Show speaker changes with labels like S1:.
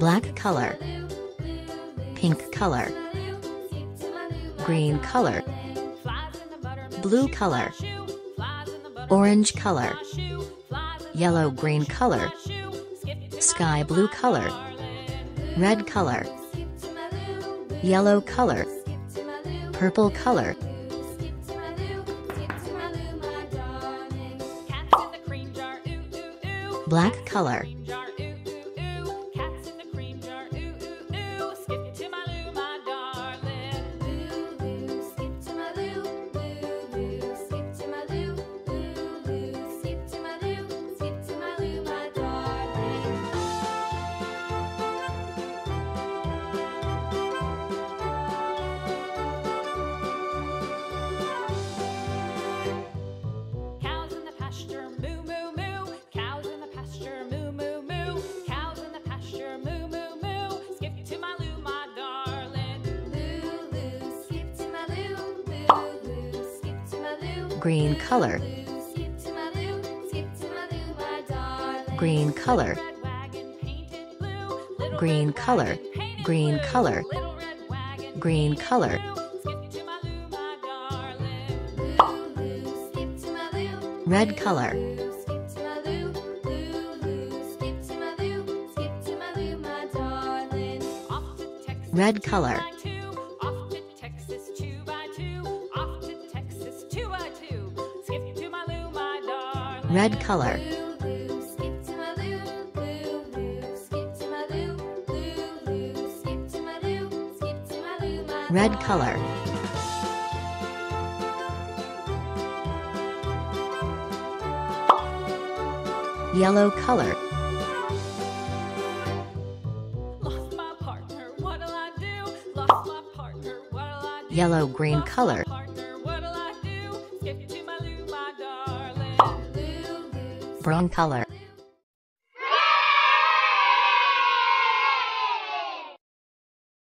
S1: black color, pink color, green color, blue color, orange color, yellow-green color, sky blue color, red color, yellow color, purple color, black color, green color, green color, green color, green color, green color, red color, red color, red color, red color, yellow color, yellow-green color, brown color.